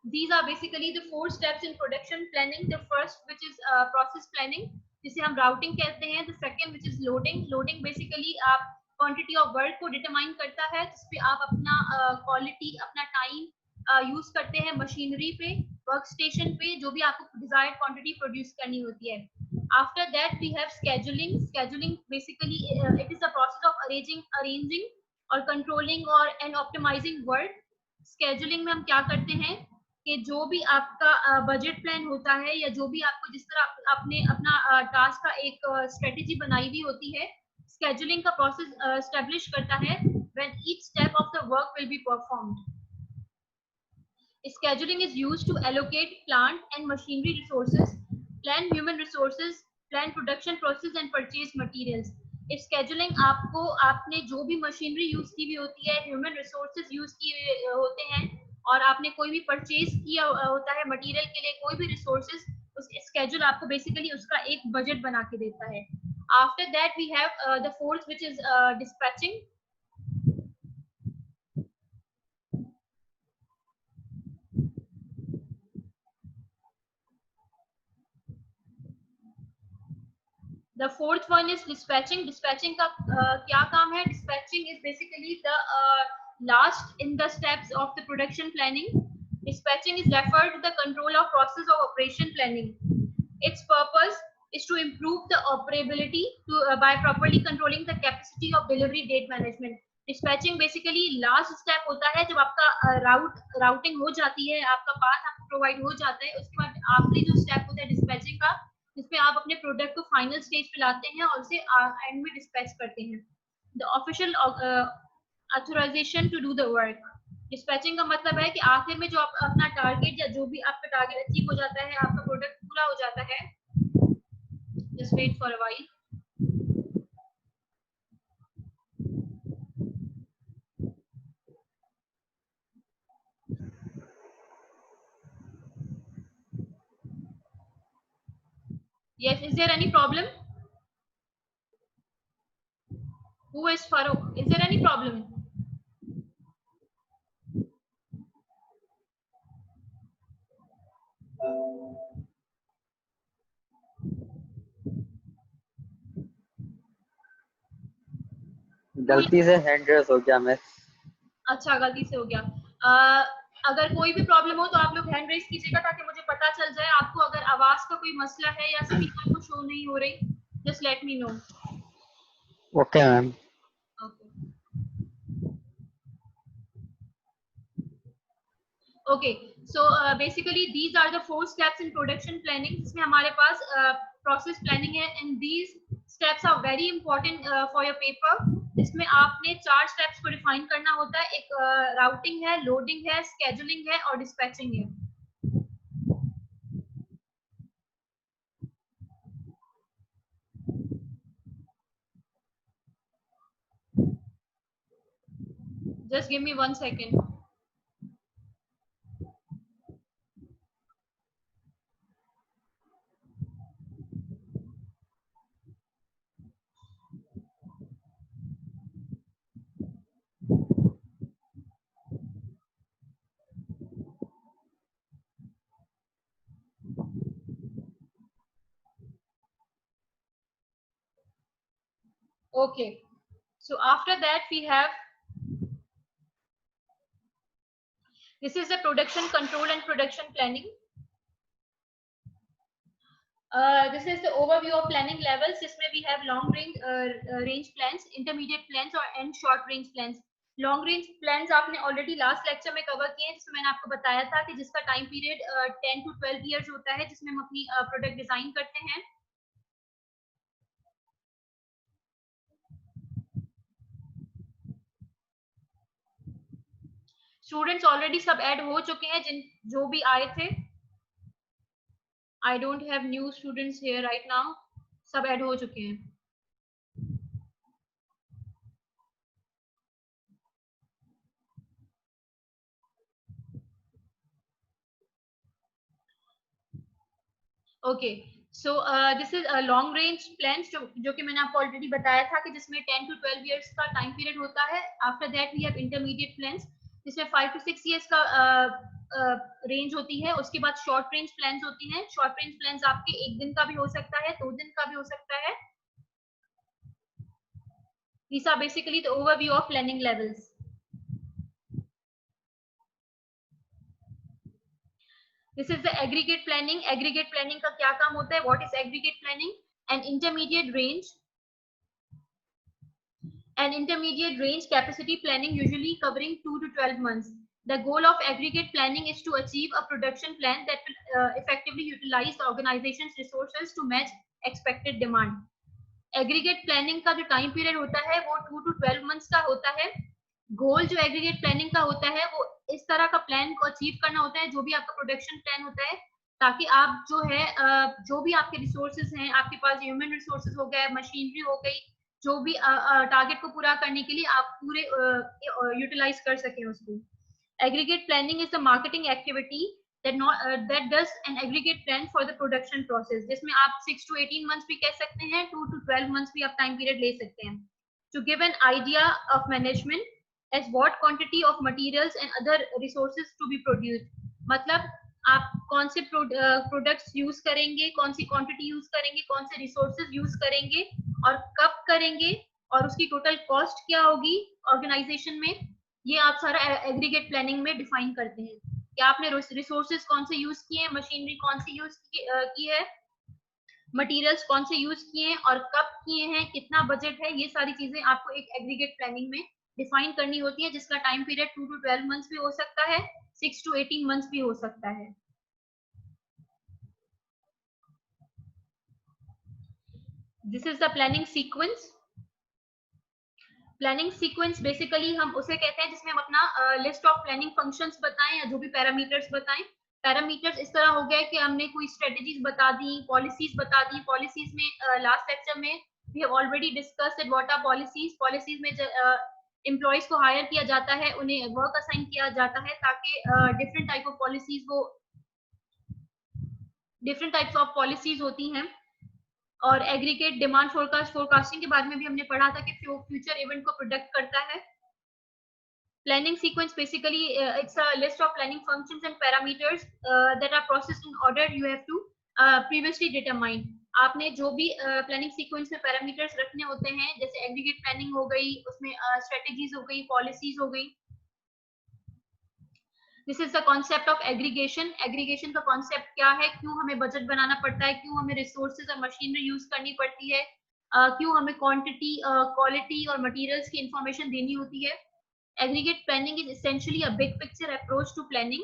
These are basically the 4 steps in production planning. The first, which is process planning, जिसे हम routing कहते हैं. The second, which is loading. Loading basically आप quantity of work को determine करता है, जिसपे आप अपना quality, अपना time use करते हैं machinery पे, workstation पे, जो भी आपको desired quantity produce करनी होती है. After that we have scheduling. Scheduling basically it is the process of arranging or controlling or and optimizing work. Scheduling में हम क्या करते हैं कि जो भी आपका बजट प्लान होता है, या जो भी आपको जिस तरह आपने अपना टास्क का एक स्ट्रेटेजी बनाई हुई होती है, scheduling का प्रोसेस एस्टेब्लिश करता है when each step of the work will be performed. Scheduling is used to allocate plant and machinery resources, plan human resources, plan production process and purchase materials. इस scheduling आपको आपने जो भी machinery use की हुई होती है, ह्यूमन रिसोर्सेज यूज किए होते हैं, और आपने कोई भी परचेज किया होता है मटेरियल के लिए, कोई भी रिसोर्सेज, उस schedule आपको बेसिकली उसका एक बजट बना के देता है. After that we have the fourth, which is dispatching. The fourth one is dispatching. Dispatching का क्या काम है? Dispatching is basically the last in the steps of the production planning. Dispatching is referred to the control of process of operation planning. Its purpose is to improve the operability by properly controlling the capacity of delivery date management. Dispatching basically last step होता है जब आपका routing हो जाती है, आपका path आपको provide हो जाता है, उसके बाद आखिरी जो step होता है dispatching का, जिसमें आप अपने प्रोडक्ट को फाइनल स्टेज पे लाते हैं और उसे एंड में डिस्पैच करते हैं. The official authorization to do the work. Dispatching का मतलब है कि आखिर में जो आप अपना टारगेट, या जो भी आपका टारगेट अचीव हो जाता है, आपका प्रोडक्ट पूरा हो जाता है. Just wait for a while. Yes, is there any problem? Who is Farouk? Is there any problem? गलती से हैंड रेस हो गया मैं. अच्छा, गलती से हो गया. अगर कोई भी प्रॉब्लम हो तो आप लोग हैंड रेस कीजिएगा, ताकि मुझे पता चल जाए. आपको अगर आवाज का कोई मसला है या स्पीकर को शो नहीं हो रही, just let me know. Okay ma'am. Okay, so basically these are the 4 steps in production planning, जिसमें हमारे पास process planning है, and these steps are very important for your paper. इसमें आपने 4 steps को define करना होता है. एक routing है, loading है, scheduling है और dispatching है. Just give me 1 second. Okay, so after that we have, this is the production control and production planning. This is the overview of planning levels, जिसमें we have long range plans, intermediate plans and short range plans. Long range plans आपने already last lecture में cover किए हैं, जिसमें मैंने आपको बताया था कि जिसका टाइम पीरियड 10 to 12 इयर्स होता है, जिसमें हम अपनी प्रोडक्ट डिजाइन करते हैं. स्टूडेंट्स ऑलरेडी सब ऐड हो चुके हैं, जो भी आए थे. I don't have new students here right now. सब ऐड हो चुके हैं. Okay, so this is long range plans, जो कि मैंने आपको ऑलरेडी बताया था कि जिसमें 10 to 12 इयर्स का टाइम पीरियड होता है. After that we have intermediate plans, जिसमें 5 to 6 इयर्स का रेंज होती है, उसके बाद शॉर्ट रेंज प्लान्स होती हैं। शॉर्ट रेंज प्लान्स आपके 1 दिन का भी हो सकता है, 2 दिन का भी हो सकता है। These are basically the overview of planning levels. This is the aggregate planning. Aggregate planning का क्या काम होता है? What is aggregate planning? An intermediate range capacity planning, usually covering 2 to 12 months. The goal of aggregate planning is to achieve a production plan that will effectively utilize the organization's resources to match expected demand. Aggregate planning का जो time period होता है वो 2 to 12 months का होता है. गोल जो aggregate planning का होता है वो इस तरह का प्लान को अचीव करना होता है, जो भी आपका प्रोडक्शन प्लान होता है, ताकि आप जो है जो भी आपके रिसोर्सेज हैं, आपके पास ह्यूमन रिसोर्सेज हो गए, मशीनरी हो गई, जो भी टारगेट को पूरा करने के लिए आप पूरे यूटिलाइज कर सकें उसको. Aggregate planning is the marketing activity that does an aggregate plan for the production process, जिसमें आप 6 to 18 months भी कह सकते हैं, 2 to 12 months भी आप टाइम पीरियड ले सकते हैं. To give an idea of management as what quantity of materials and other resources to be produced. मतलब आप कौन से प्रोडक्ट्स यूज करेंगे, कौन सी क्वांटिटी यूज करेंगे, कौन से रिसोर्सेज यूज करेंगे और कब करेंगे, और उसकी टोटल कॉस्ट क्या होगी ऑर्गेनाइजेशन में, ये आप सारा एग्रीगेट प्लानिंग में डिफाइन करते हैं कि आपने रिसोर्सेज कौन से यूज किए हैं, मशीनरी कौन सी यूज की है, मटेरियल्स कौन से यूज किए हैं और कब किए हैं, कितना बजट है, ये सारी चीजें आपको एक एग्रीगेट प्लानिंग में डिफाइन करनी होती है, जिसका टाइम पीरियड 2 to 12 मंथ्स भी हो सकता है, 6 to 18 मंथ्स भी हो सकता है. This is the planning sequence. Planning sequence basically हम उसे कहते हैं जिसमें हम अपना लिस्ट ऑफ प्लानिंग फंक्शंस बताएं या जो भी पैरामीटर्स बताएं. पैरामीटर्स इस तरह हो गया कि हमने कोई स्ट्रेटजीज बता दी, पॉलिसीज बता दी. पॉलिसीज में लास्ट लेक्चर में we have already discussed what are policies. Policies में एम्प्लॉयज को हायर किया जाता है, उन्हें वर्क असाइन किया जाता है ताकि डिफरेंट टाइप ऑफ पॉलिसीज वो डिफरेंट टाइप्स ऑफ पॉलिसीज होती हैं. और एग्रीगेट डिमांड फोरकास्टिंग के बारे में भी हमने पढ़ा था कि फ्यूचर इवेंट को प्रोडक्ट करता है. Planning sequence basically it's a list of planning functions and parameters that are processed in order you have to previously determine. आपने जो भी प्लानिंग सीक्वेंस में पैरामीटर्स रखने होते हैं, जैसे एग्रीगेट प्लानिंग हो गई, उसमें स्ट्रेटजीज हो गई, पॉलिसीज हो गई. This is the concept of aggregation. Aggregation का कॉन्सेप्ट क्या है, क्यों हमें बजट बनाना पड़ता है, क्यों हमें रिसोर्सेज और मशीनरी यूज करनी पड़ती है, क्यों हमें क्वांटिटी, क्वालिटी और मटेरियल्स की इंफॉर्मेशन देनी होती है. Aggregate planning is essentially a big picture approach to planning.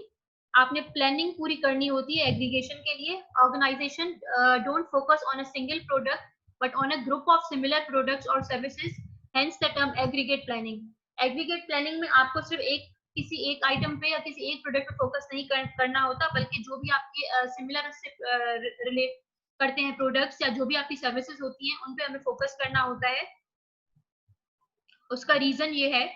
आपने प्लानिंग पूरी करनी होती है एग्रीगेशन के लिए. Organisation don't focus on a single product but on a group of similar products और services, hence the term aggregate planning. Aggregate planning में आपको सिर्फ किसी एक आइटम पे या किसी एक प्रोडक्ट पे फोकस नहीं करना होता, बल्कि जो भी आपके सिमिलर से रिलेट करते हैं प्रोडक्ट्स या जो भी आपकी सर्विसेज होती हैं, उन पे हमें फोकस करना होता है. उसका रीजन ये है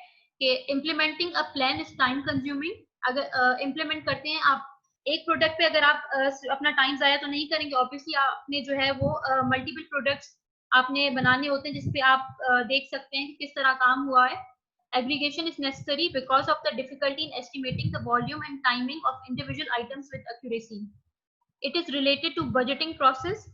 कि implementing a plan is time consuming. अगर इम्प्लीमेंट करते हैं आप एक प्रोडक्ट पे, अगर आप अपना टाइम जाया तो नहीं करेंगे. ऑब्वियसली आपने जो है वो मल्टीपल प्रोडक्ट्स आपने बनाने होते हैं, जिसपे आप देख सकते हैं कि किस तरह काम हुआ है. Aggregation is necessary because of the difficulty in estimating the volume and timing of individual items with accuracy. It is related to budgeting process,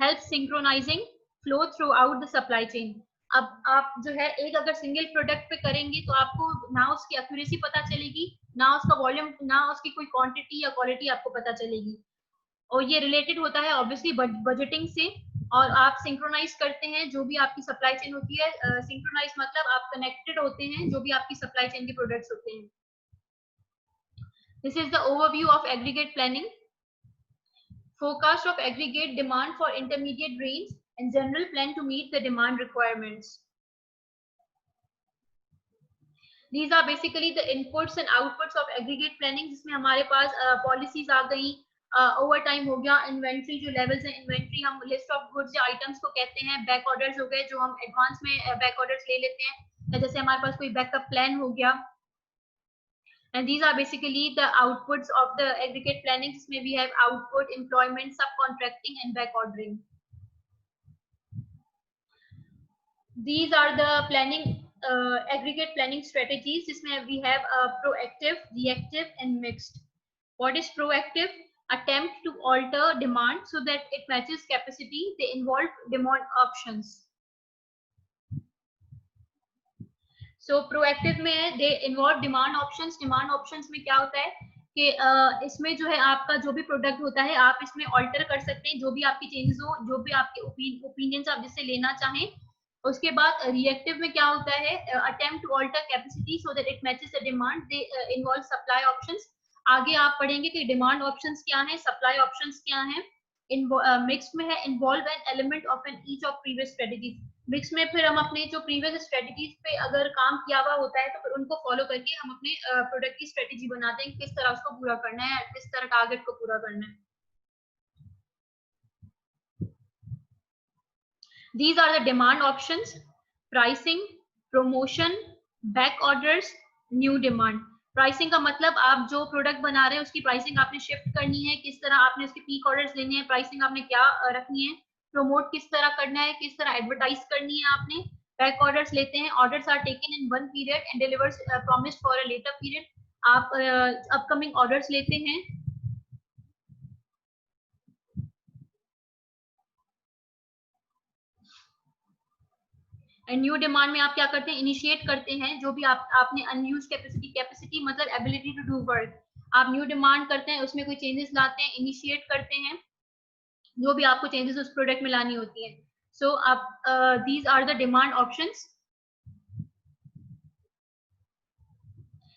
helps synchronizing flow throughout the supply chain. अब आप जो है एक अगर single product पे करेंगे तो आपको ना उसकी एक्यूरेसी पता चलेगी, ना उसका वॉल्यूम, ना उसकी कोई क्वांटिटी या क्वालिटी आपको पता चलेगी. और ये रिलेटेड होता है ऑब्वियसली बजटिंग से. और आप सिंक्रोनाइज करते हैं जो भी आपकी सप्लाई चेन होती है. सिंक्रोनाइज मतलब आप कनेक्टेड होते हैं जो भी आपकी सप्लाई चेन के प्रोडक्ट्स होते हैं. This is the overview of aggregate planning. Forecast of aggregate demand for intermediate range and general plan to meet the demand requirements. These are basically the inputs and outputs of aggregate planning, जिसमें हमारे पास policies आ गई, over time हो गया, inventory जो levels है, inventory हम list of goods या items को कहते हैं, बैक ऑर्डर्स हो गए जो हम एडवांस में बैक ऑर्डर्स ले लेते हैं, या जैसे हमारे पास कोई बैकअप प्लान हो गया. And these are basically the outputs of the aggregate planning. जिसमें we have output, employment, subcontracting and back ordering. These are the planning aggregate planning strategies. जिसमें we have proactive, reactive and mixed. What is proactive? Attempt to alter demand so that it matches capacity. They involve demand options. So proactive में है they involve demand options. Demand options में क्या होता है कि इसमें जो है आपका जो भी प्रोडक्ट होता है आप इसमें ऑल्टर कर सकते हैं, जो भी आपकी चेंजेस हो, जो भी आपके ओपिनियंस आप जिससे लेना चाहें. उसके बाद रिएक्टिव में क्या होता है, attempt to alter capacity so that it matches the demand. They involve supply options. आगे आप पढ़ेंगे कि डिमांड ऑप्शंस क्या है, सप्लाई ऑप्शंस क्या है. मिक्स में है involve an element of an each of previous strategies. Mix में फिर हम अपने जो प्रीवियस स्ट्रेटेजीज पे अगर काम किया हुआ होता है तो फिर उनको फॉलो करके हम अपने प्रोडक्ट की स्ट्रेटेजी बनाते हैं, किस तरह उसको पूरा करना है, किस तरह टारगेट को पूरा करना है. These are the demand options: pricing, promotion, back orders, new demand. Pricing का मतलब आप जो प्रोडक्ट बना रहे हैं उसकी प्राइसिंग आपने शिफ्ट करनी है, किस तरह आपने उसके पीक ऑर्डर्स लेने हैं, प्राइसिंग आपने क्या रखनी है, प्रमोट किस तरह करना है, किस तरह एडवर्टाइज करनी है आपने. बैक ऑर्डर्स लेते हैं, orders are taken in one period and delivers promised for a later period. आप अपकमिंग ऑर्डर्स लेते हैं. एंड न्यू डिमांड में आप क्या करते हैं, इनिशिएट करते हैं जो भी आपने अनयूज कैपेसिटी, कैपेसिटी मतलब एबिलिटी टू डू वर्क, आप न्यू डिमांड करते हैं, उसमें कोई चेंजेस लाते हैं, इनिशिएट करते हैं जो भी आपको चेंजेस उस प्रोडक्ट में लानी होती है. सो आप these are the demand options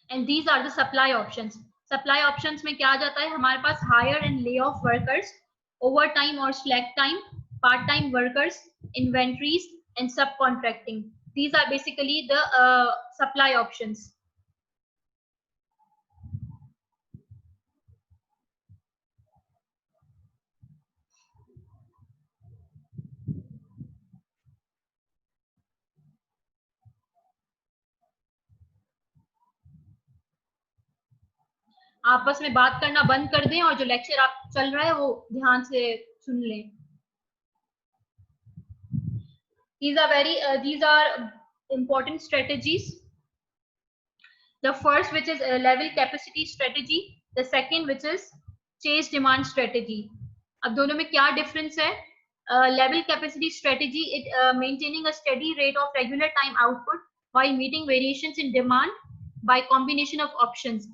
and these are the supply options. Supply options में क्या आ जाता है, हमारे पास hire and lay off workers, over time और slack time, part time workers, inventories and subcontracting. These are basically the supply options. आपस में बात करना बंद कर दें और जो लेक्चर आप चल रहा है वो ध्यान से सुन लें. These are important strategies. The first, which is level capacity strategy. The second, which is chase demand strategy. अब दोनों में क्या difference है? Level capacity strategy, it maintaining a steady rate of regular time output while meeting variations in demand by combination of options.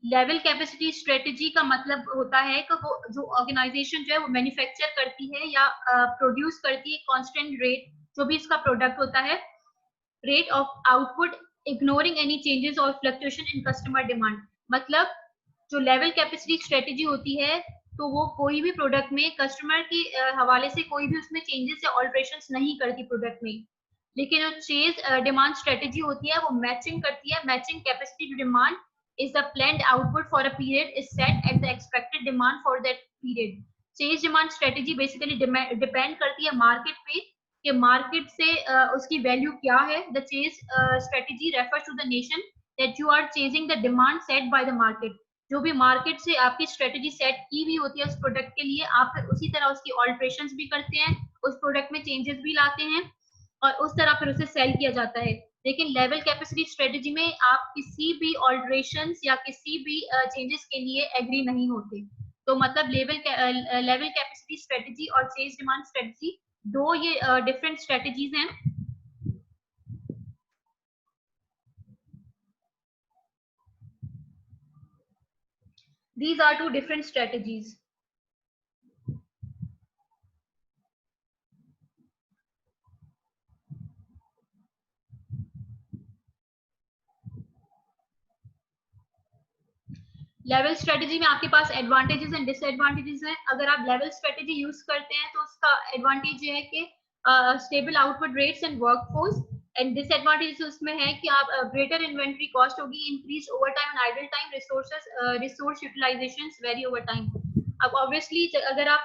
Level capacity strategy का मतलब होता है कि वो जो ऑर्गेनाइजेशन जो है वो मैन्युफैक्चर करती है या प्रोड्यूस करती है कांस्टेंट रेट, जो भी इसका प्रोडक्ट होता है, rate of output ignoring any changes और फ्लक्चुएशन इन कस्टमर डिमांड. मतलब जो लेवल कैपेसिटी स्ट्रेटेजी होती है तो वो कोई भी प्रोडक्ट में कस्टमर के हवाले से कोई भी उसमें चेंजेस या ऑल्टरेशंस नहीं करती प्रोडक्ट में. लेकिन जो चेज डिमांड स्ट्रेटेजी होती है वो मैचिंग करती है. Matching capacity to demand is the planned output for a period is set at the expected demand for that period. Chase demand strategy basically depend करती है मार्केट पे कि मार्केट से उसकी वैल्यू क्या है. The chase strategy refers to the nation that you are chasing the demand set by the market. जो भी मार्केट से आपकी स्ट्रेटेजी सेट की हुई होती है उस प्रोडक्ट के लिए, आप फिर उसी तरह उसकी ऑल्टरेशंस भी करते हैं, उस प्रोडक्ट में चेंजेस भी लाते हैं और उस तरह फिर उसे सेल किया जाता है. लेकिन लेवल कैपेसिटी स्ट्रेटेजी में आप किसी भी ऑल्टरेशंस या किसी भी चेंजेस के लिए एग्री नहीं होते. तो मतलब लेवल कैपेसिटी स्ट्रेटेजी और चेज डिमांड स्ट्रेटेजी दो ये डिफरेंट स्ट्रेटेजीज हैं. These are two different strategies. Level strategy में आपके पास एडवांटेजेस एंड डिसएडवांटेजेस हैं. अगर आप लेवल स्ट्रेटेजी यूज करते हैं तो उसका एडवांटेज ये है कि stable output rates and workforce, and disadvantage उसमें है कि आप ग्रेटर इन्वेंट्री कॉस्ट होगी, increase over time and idle time, resource utilisations very over time. अब ऑब्वियसली अगर आप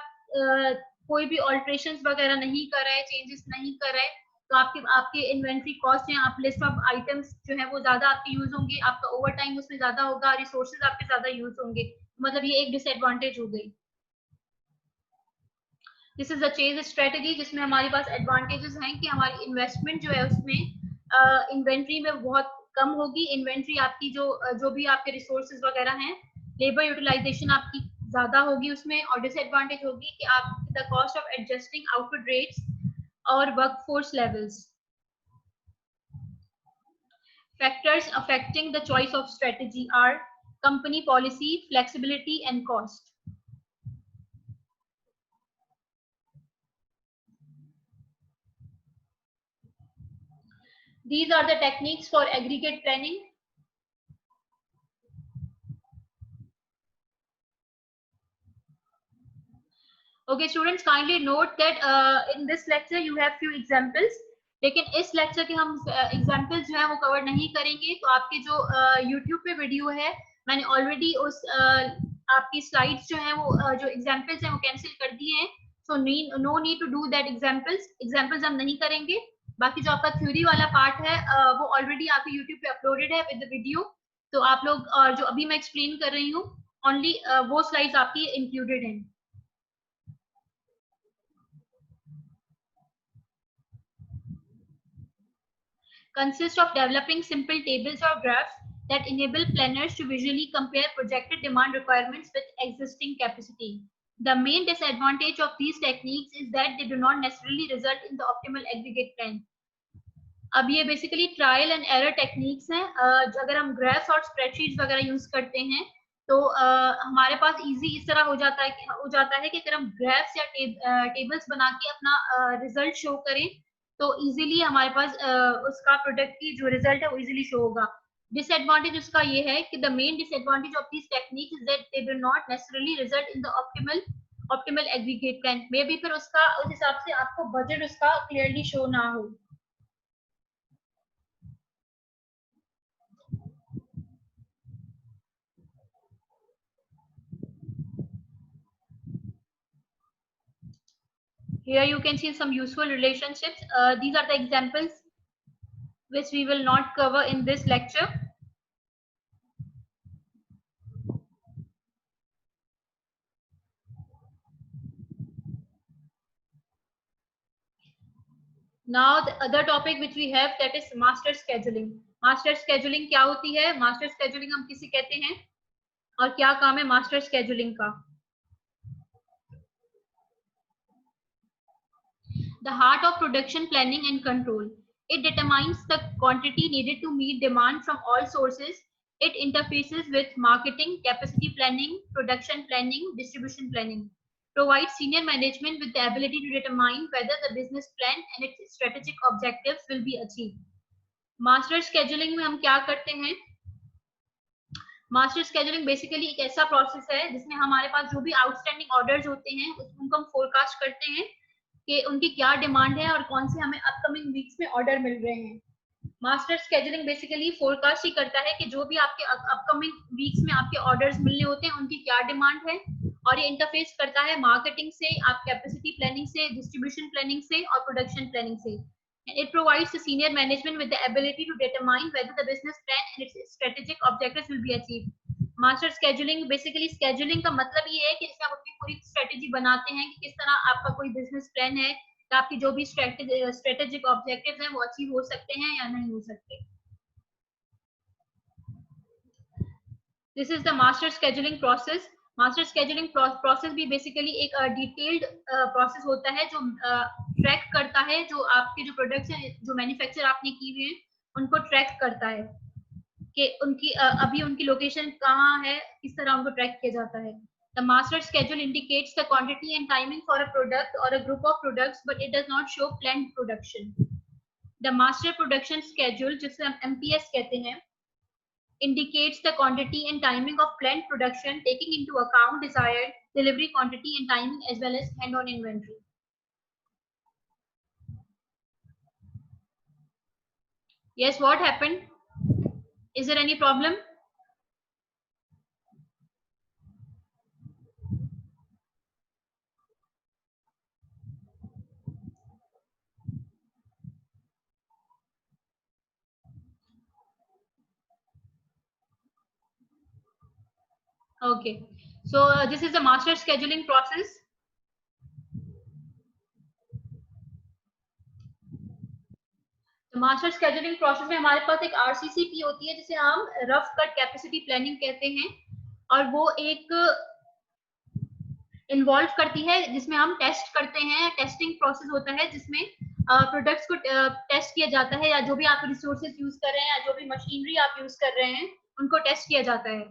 कोई भी ऑल्टरेशंस वगैरह नहीं कर रहे, चेंजेस नहीं कर रहे, तो आपके इन्वेंट्री कॉस्ट हैं, आप लिस्ट ऑफ आइटम्स जो है वो ज्यादा आपके यूज होंगे, आपका ओवर टाइम उसमें ज्यादा होगा, रिसोर्सेज आपके ज्यादा यूज होंगे. मतलब ये एक डिसएडवांटेज हो गई. This is the chase strategy जिसमें हमारे पास एडवांटेजेस हैं कि हमारी इन्वेस्टमेंट जो है उसमें इन्वेंट्री में बहुत कम होगी. इन्वेंट्री आपकी जो भी आपके रिसोर्सेज वगैरह हैं लेबर यूटिलाइजेशन आपकी ज्यादा होगी उसमें, और डिसएडवांटेज होगी कि आप the cost of adjusting output rates और workforce levels. Factors affecting the choice of strategy are company policy, flexibility, and cost. These are the techniques for aggregate planning. Okay, students, kindly note that in this lecture you have few examples. लेकिन इस lecture के हम examples जो है वो cover नहीं करेंगे. तो आपके जो यूट्यूब पे वीडियो है, मैंने ऑलरेडी उस आपकी स्लाइड्स जो है वो जो एग्जाम्पल्स हैं वो कैंसिल कर दिए हैं. So no need to do that examples हम नहीं करेंगे. बाकी जो आपका थ्योरी वाला पार्ट है वो ऑलरेडी आपके यूट्यूब पे अपलोडेड है विद द वीडियो. तो आप लोग जो अभी मैं एक्सप्लेन कर रही हूँ ओनली वो स्लाइड्स आपकी इंक्लूडेड हैं. Consists of developing simple tables or graphs that enable planners to visually compare projected demand requirements with existing capacity. The main disadvantage of these techniques is that they do not necessarily result in the optimal aggregate plan. अब ये basically trial and error techniques हैं. अगर हम graphs और spreadsheets वगैरह use करते हैं तो हमारे पास इजी इस तरह हो जाता है कि अगर हम ग्राफ्स या टेबल्स बना के अपना रिजल्ट शो करें तो इजीली हमारे पास उसका प्रोडक्ट की जो रिजल्ट है वो इजीली शो होगा. डिसएडवांटेज उसका ये है कि the main disadvantage of this technique is that they do not necessarily result in the optimal aggregate plan. May be फिर उसका उस हिसाब से आपको बजट उसका क्लियरली शो ना हो. Here you can see some useful relationships. These are the examples which we will not cover in this lecture. Now the other topic which we have, that is master scheduling. Master scheduling क्या होती है? Master scheduling हम किसे कहते हैं और क्या काम है master scheduling का? The heart of production planning and control. It determines the quantity needed to meet demand from all sources. It interfaces with marketing, capacity planning, production planning, distribution planning. Provides senior management with the ability to determine whether the business plan and its strategic objectives will be achieved. Master scheduling में हम क्या करते हैं? Master scheduling basically एक ऐसा process है जिसमें हमारे पास जो भी आउटस्टैंडिंग ऑर्डर्स होते हैं उनको हम फोरकास्ट करते हैं कि उनकी क्या डिमांड है और कौन से हमें अपकमिंग वीक्स में ऑर्डर मिल रहे हैं. मास्टर स्केजुलिंग बेसिकली फोरकास्ट ही करता है कि जो भी आपके अपकमिंग वीक्स में आपके ऑर्डर्स मिलने होते हैं उनकी क्या डिमांड है, और ये इंटरफेस करता है मार्केटिंग से, आप कैपेसिटी प्लानिंग से, डिस्ट्रीब्यूशन प्लानिंग से और प्रोडक्शन प्लानिंग से. It provides the senior management with the ability to determine whether the business plan and its strategic objectives will be achieved. Master scheduling basically scheduling का मतलब ये है कि इसमें आप अपनी पूरी स्ट्रेटेजी बनाते हैं कि किस तरह आपका कोई बिजनेस प्लान है, तो आपकी जो भी स्ट्रेटेजिक ऑब्जेक्टिव्स हैं वो अचीव हो सकते हैं या नहीं हो सकते. This is the master scheduling process. Master scheduling process भी बेसिकली एक डिटेल्ड प्रोसेस होता है जो ट्रैक करता है जो आपके जो प्रोडक्ट्स हैं, जो मैन्युफैक्चर आपने की हुई है उनको ट्रैक करता है कि उनकी अभी उनकी लोकेशन कहाँ है, किस तरह उनको ट्रैक किया जाता है. The master schedule indicates the quantity and timing for a product or a group of products, but it does not show planned production. The master production schedule, जिसे हम MPS कहते हैं, indicates the quantity and timing of planned production, taking into account desired delivery quantity and timing as well as hand-on inventory. Yes, what happened? Is there any problem? Okay, so this is the master scheduling process. तो master scheduling process में हमारे पास एक RCCP होती है जिसे हम rough cut capacity planning कहते हैं, और वो एक इन्वॉल्व करती है जिसमें हम टेस्ट करते हैं, टेस्टिंग प्रोसेस होता है जिसमें प्रोडक्ट्स को टेस्ट किया जाता है, या जो भी आप रिसोर्सेज यूज कर रहे हैं या जो भी मशीनरी आप यूज कर रहे हैं उनको टेस्ट किया जाता है.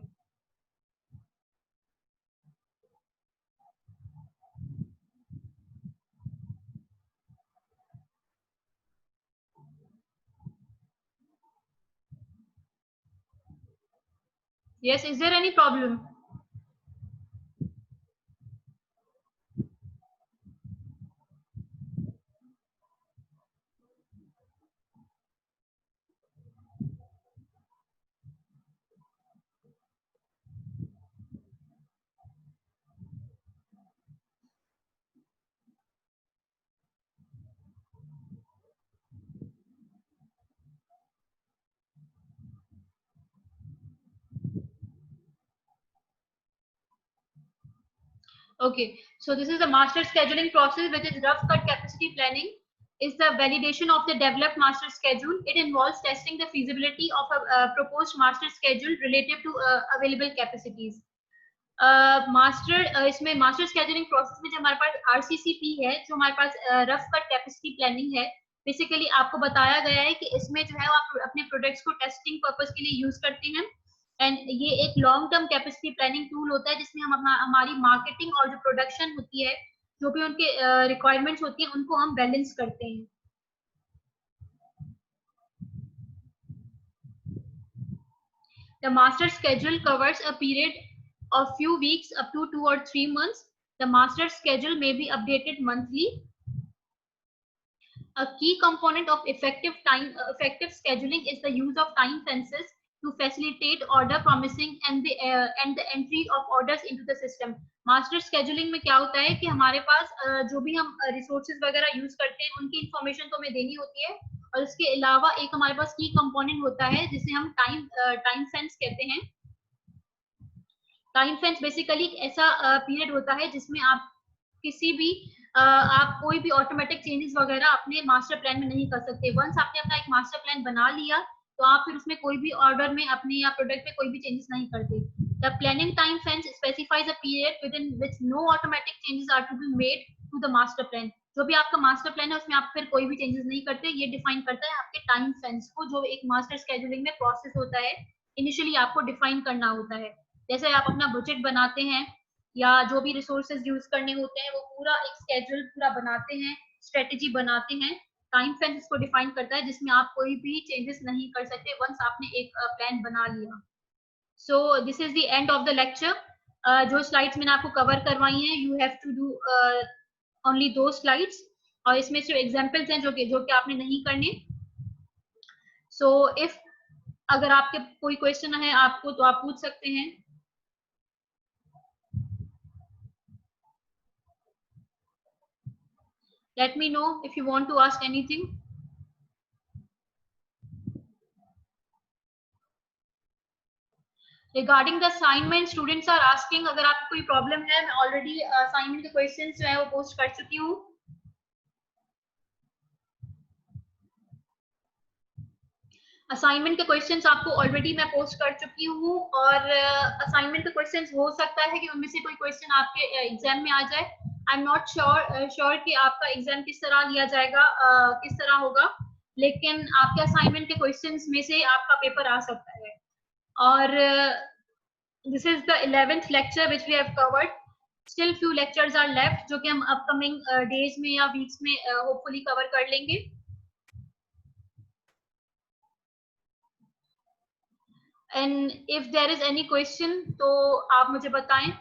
Yes, is there any problem? Okay, so this is the master scheduling process, which is rough cut capacity planning. Is the validation of the developed master schedule. It involves testing the feasibility of a proposed master schedule relative to available capacities. Master इसमें master scheduling process में जो हमारे पास आरसीसीपी है, जो हमारे पास rough cut capacity planning है, basically आपको बताया गया है कि इसमें जो है आप अपने प्रोडक्ट्स को टेस्टिंग पर्पस के लिए यूज करते हैं. एंड ये एक long term capacity planning tool होता है जिसमें हम हमारी मार्केटिंग और जो प्रोडक्शन होती है, जो भी उनके रिक्वायरमेंट्स होती हैं, उनको हम बैलेंस करते हैं. The master schedule covers a period of few weeks up to 2 or 3 months. The master schedule may be updated monthly. A key component of effective scheduling is the use of time fences to facilitate order promising and the entry of orders into the system. Master scheduling में क्या होता है कि हमारे पास जो भी हम resources वगैरह यूज करते हैं उनकी इंफॉर्मेशन तो हमें देनी होती है, और इसके अलावा एक हमारे पास की कंपोनेंट होता है जिसे हम टाइम फेंस कहते हैं. टाइम फेंस बेसिकली ऐसा पीरियड होता है जिसमें आप किसी भी आप कोई भी ऑटोमेटिक चेंजेस वगैरह अपने मास्टर प्लान में नहीं कर सकते. वंस आपने अपना एक मास्टर प्लान बना लिया तो आप फिर उसमें कोई भी ऑर्डर में अपने या प्रोडक्ट में कोई भी चेंजेस नहीं करते. The planning time fence specifies a period within which no automatic changes are to be made to the master plan. जो भी आपका मास्टर प्लान है उसमें आप फिर कोई भी चेंजेस नहीं करते. ये डिफाइन करता है आपके टाइम फेंस को, जो एक मास्टर स्केड्यूलिंग में प्रोसेस होता है, इनिशियली आपको डिफाइन करना होता है. जैसे आप अपना बजट बनाते हैं या जो भी रिसोर्सेज यूज करने होते हैं वो पूरा एक स्केड्यूल पूरा बनाते हैं, स्ट्रेटेजी बनाते हैं. टाइम फेंस इसको डिफाइन करता है जिसमें आप कोई भी चेंजेस नहीं कर सकते वंस आपने एक प्लान बना लिया. So this is the end of the lecture. जो स्लाइड्स मैंने आपको कवर करवाई हैं, you have to do only दो स्लाइड्स, और इसमें सिर्फ एग्जांपल्स हैं जो कि आपने नहीं करने. सो इफ अगर आपके कोई क्वेश्चन है आपको तो आप पूछ सकते हैं. Let me know if you want to ask anything. Regarding the assignment, students are asking अगर आपको कोई प्रॉब्लम है. मैं ऑलरेडी असाइनमेंट के क्वेश्चंस जो है वो पोस्ट कर चुकी हूँ. असाइनमेंट के क्वेश्चंस आपको ऑलरेडी मैं पोस्ट कर चुकी हूँ, और असाइनमेंट के क्वेश्चंस हो सकता है कि उनमें से कोई क्वेश्चन आपके एग्जाम में आ जाए. आई एम नॉट श्योर कि आपका एग्जाम किस तरह लिया जाएगा, किस तरह होगा, लेकिन आपके असाइनमेंट के क्वेश्चंस में से आपका पेपर आ सकता है. और this is the 11th lecture which we have covered. Still few lectures are left जो कि हम अपकमिंग डेज में या वीक्स में होपफुली कवर कर लेंगे. And if there is any question तो आप मुझे बताएं.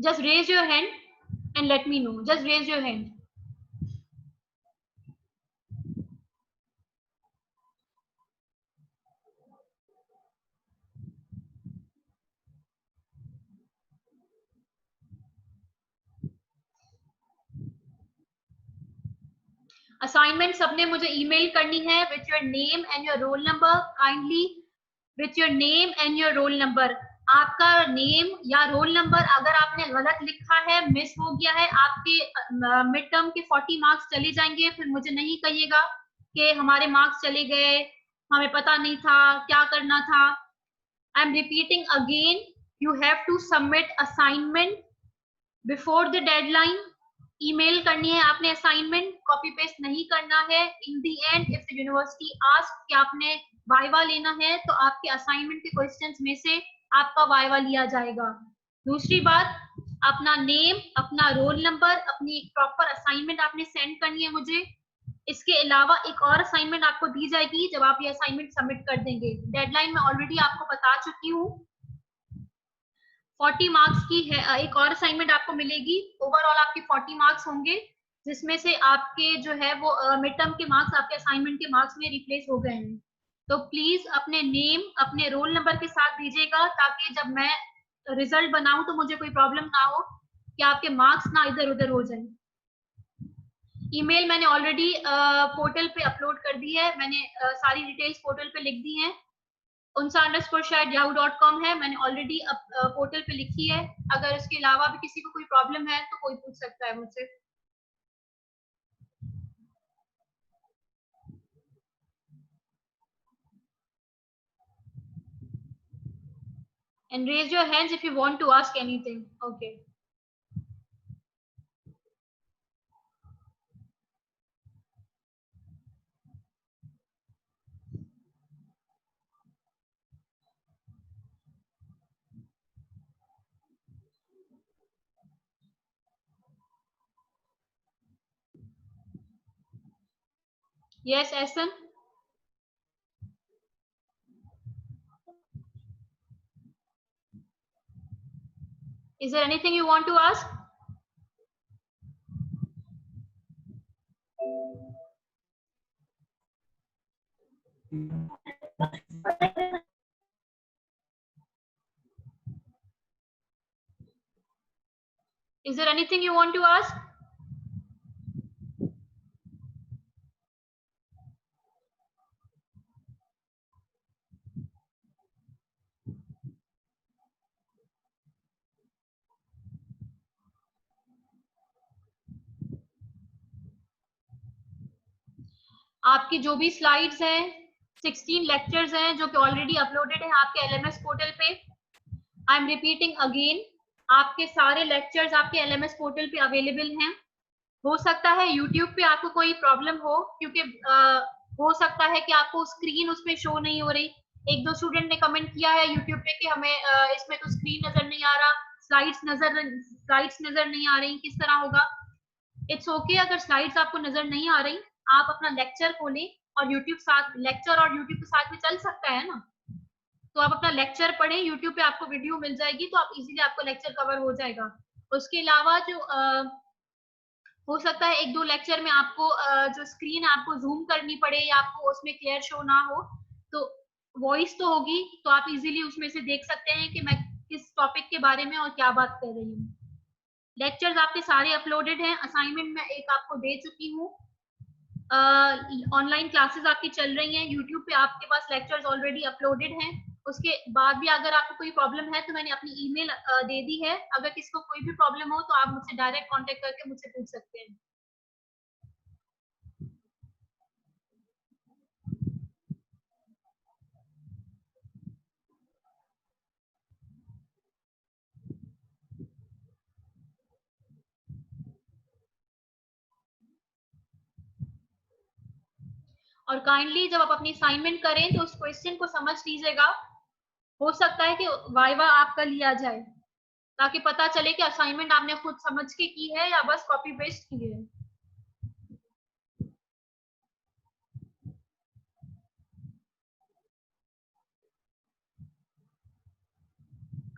Just raise your hand and let me know. Just raise your hand. Assignment सबने मुझे email करनी है with your name and your roll number. Kindly with your name and your roll number. आपका name या रोल नंबर अगर आपने गलत लिखा है, मिस हो गया है, आपके मिड टर्म के 40 मार्क्स चले जाएंगे. फिर मुझे नहीं कहिएगा कि हमारे मार्क्स चले गए, हमें पता नहीं था क्या करना था. I am repeating again, you have to submit assignment before the deadline. Email करनी है आपने असाइनमेंट, कॉपी पेस्ट नहीं करना है। In the end if the university ask कि आपने वाइवा लेना है तो आपके असाइनमेंट के क्वेश्चंस में से आपका वाइवा लिया जाएगा। दूसरी बात, अपना नेम, अपना रोल नंबर, अपनी एक प्रॉपर असाइनमेंट आपने सेंड करनी है मुझे। इसके अलावा एक और असाइनमेंट आपको दी जाएगी जब आप ये असाइनमेंट सबमिट कर देंगे। डेडलाइन मैं ऑलरेडी आपको बता चुकी हूँ, 40 मार्क्स की है। एक और असाइनमेंट आपको मिलेगी, ओवरऑल आपके 40 मार्क्स होंगे, जिसमें से आपके जो है वो मिड टर्म के मार्क्स आपके असाइनमेंट के मार्क्स में रिप्लेस हो गए हैं। तो प्लीज अपने नेम, अपने रोल नंबर के साथ दीजिएगा, ताकि जब मैं रिजल्ट बनाऊं तो मुझे कोई प्रॉब्लम ना हो कि आपके मार्क्स ना इधर उधर हो जाएं। ईमेल मैंने ऑलरेडी पोर्टल पे अपलोड कर दी है, मैंने सारी डिटेल्स पोर्टल पे लिख दी हैं। unsa_yahoo.com है, मैंने ऑलरेडी पोर्टल पे लिखी है। अगर इसके अलावा भी किसी को कोई प्रॉब्लम है तो कोई पूछ सकता है मुझसे। And raise your hands if you want to ask anything. Okay. Yes, Essen. Is there anything you want to ask? Is there anything you want to ask? आपकी जो भी स्लाइड्स हैं, 16 लेक्चर्स हैं जो कि ऑलरेडी अपलोडेड हैं आपके LMS portal पे। आई एम रिपीटिंग अगेन, आपके सारे लेक्चर्स आपके एलएमएस पोर्टल पे अवेलेबल हैं। हो सकता है यूट्यूब पे आपको कोई प्रॉब्लम हो, क्योंकि हो सकता है कि आपको स्क्रीन उसमें शो नहीं हो रही। एक दो स्टूडेंट ने कमेंट किया है यूट्यूब पे कि हमें इसमें तो स्क्रीन नजर नहीं आ रहा, स्लाइड्स नजर नहीं आ रही, किस तरह होगा। इट्स ओके, अगर स्लाइड्स आपको नजर नहीं आ रही, आप अपना लेक्चर खोलें और यूट्यूब साथ, लेक्चर और यूट्यूब के साथ में चल सकता है ना, तो आप अपना लेक्चर पढ़ें, यूट्यूब पे आपको वीडियो मिल जाएगी, तो आप इजीली आपको लेक्चर कवर हो जाएगा। उसके अलावा जो हो सकता है एक दो लेक्चर में आपको जो स्क्रीन आपको जूम करनी पड़े या आपको उसमें क्लियर शो ना हो, तो वॉइस तो होगी, तो आप इजीली उसमें से देख सकते हैं कि मैं किस टॉपिक के बारे में और क्या बात कर रही हूँ। लेक्चर्स आपके सारे अपलोडेड हैं, असाइनमेंट मैं एक आपको दे चुकी हूँ। ऑनलाइन क्लासेस आपकी चल रही हैं, यूट्यूब पे आपके पास लेक्चर्स ऑलरेडी अपलोडेड हैं। उसके बाद भी अगर आपको कोई प्रॉब्लम है तो मैंने अपनी ईमेल दे दी है, अगर किसी को कोई भी प्रॉब्लम हो तो आप मुझसे डायरेक्ट कांटेक्ट करके मुझसे पूछ सकते हैं। और काइंडली जब आप अपनी असाइनमेंट करें तो उस क्वेश्चन को समझ लीजिएगा, हो सकता है कि वाइवा आपका लिया जाए, ताकि पता चले कि असाइनमेंट आपने खुद समझ के की है या बस कॉपी पेस्ट की है।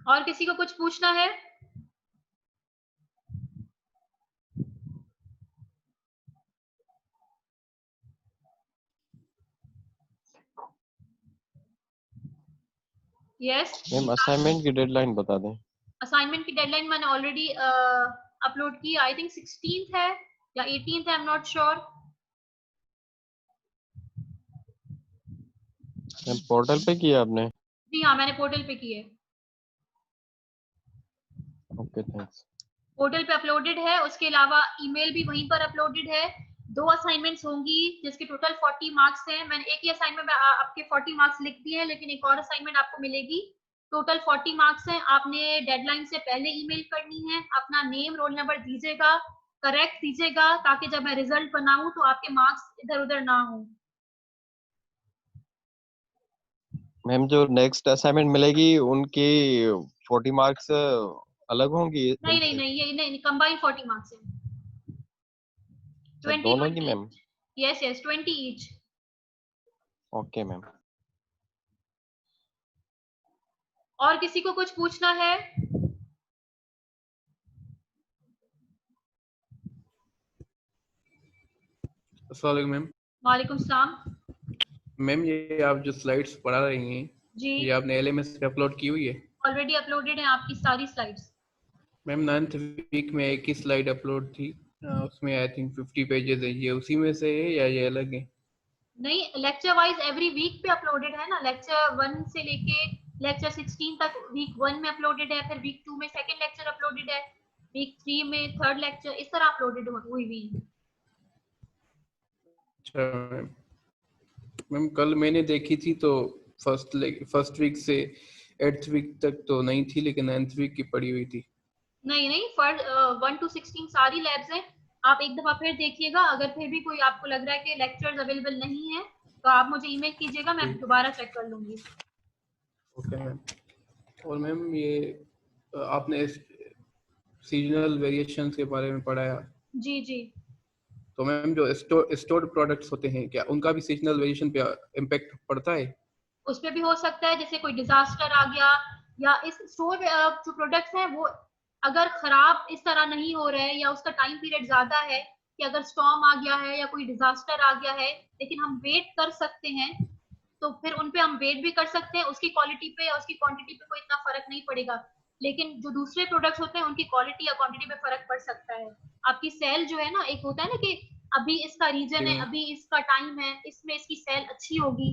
और किसी को कुछ पूछना है? यस मैम, असाइनमेंट की डेडलाइन बता दें। असाइनमेंट की डेडलाइन मैंने ऑलरेडी अपलोड की, आई थिंक 16th है या 18th है, I am not sure. Ma'am, portal पे किया आपने? जी हाँ, मैंने पोर्टल पे की है। Okay, thanks. पोर्टल पे अपलोडेड है, उसके अलावा ईमेल भी वहीं पर अपलोडेड है। 2 असाइनमेंट्स होंगी जिसके टोटल 40 मार्क्स हैं। मैंने एक ही असाइनमेंट में आपके 40 मार्क्स लिख दिए हैं, लेकिन एक और असाइनमेंट आपको मिलेगी टोटल 40 मार्क्स हैं। आपने डेडलाइन से पहले ईमेल करनी है, अपना नेम रोल नंबर दीजिएगा, करेक्ट दीजिएगा, ताकि जब मैं रिजल्ट बनाऊं तो आपके मार्क्स इधर उधर ना हो। मैम जो नेक्स्ट असाइनमेंट मिलेगी उनकी 40 मार्क्स अलग होंगी नहीं नहीं इनसे? नहीं, ये नहीं, कंबाइन 40 मार्क्स है। अच्छा 20 दोनों की 20, ma'am? Yes yes, 20 each. Okay ma'am. और किसी को कुछ पूछना है? अस्सलाम वालेकुम मैम। वालेकुम सलाम। मैम ये आप जो स्लाइड्स पढ़ा रही हैं जी, ये आपने एलएमएस पे अपलोड की हुई है? ऑलरेडी अपलोडेड है आपकी सारी स्लाइड्स। मैम 9th वीक में एक ही स्लाइड अपलोड थी, उसमें आई थिंक 50 पेजेस है, ये उसी में से है या ये अलग है? नहीं, लेक्चर वाइज एवरी वीक पे अपलोडेड है ना। लेक्चर 1 से लेके लेक्चर 16 तक वीक 1 में अपलोडेड है, फिर वीक 2 में सेकंड लेक्चर अपलोडेड है, वीक 3 में थर्ड लेक्चर, इस तरह अपलोडेड हुई हुई है। अच्छा मैम। मैम कल मैंने देखी थी तो फर्स्ट वीक से 8th वीक तक तो नहीं थी, लेकिन 9th वीक की पड़ी हुई थी। नहीं नहीं, फर्स्ट 1 to 16 सारी लैब्स हैं। आप एक दफा फिर देखिएगा, अगर फिर भी कोई आपको लग रहा है कि लेक्चर्स अवेलेबल नहीं है तो आप मुझे ईमेल कीजिएगा, मैं दोबारा चेक कर लूंगी। Okay ma'am. और मैम ये आपने सीजनल वेरिएशंस के बारे में पढ़ाया, जी जी। तो मैम जो स्टोर्ड प्रोडक्ट्स होते हैं क्या उनका भी सीजनल वेरिएशन पे इम्पैक्ट पड़ता है? उस पे भी हो सकता है, जैसे कोई डिजास्टर आ गया, या इस स्टोर जो प्रोडक्ट्स हैं वो अगर खराब इस तरह नहीं हो रहे हैं, या उसका टाइम पीरियड ज्यादा है, कि अगर स्टॉर्म आ गया है या कोई डिजास्टर आ गया है, लेकिन हम वेट कर सकते हैं, तो फिर उन पे हम वेट भी कर सकते हैं। उसकी क्वालिटी पे या उसकी क्वांटिटी पे कोई इतना फर्क नहीं पड़ेगा। लेकिन जो दूसरे प्रोडक्ट्स होते हैं उनकी क्वालिटी या क्वांटिटी पे फर्क पड़ सकता है। आपकी सेल जो है ना, एक होता है ना कि अभी इसका रीजन है, मैम अभी इसका टाइम है, इसमें इसकी सेल अच्छी होगी,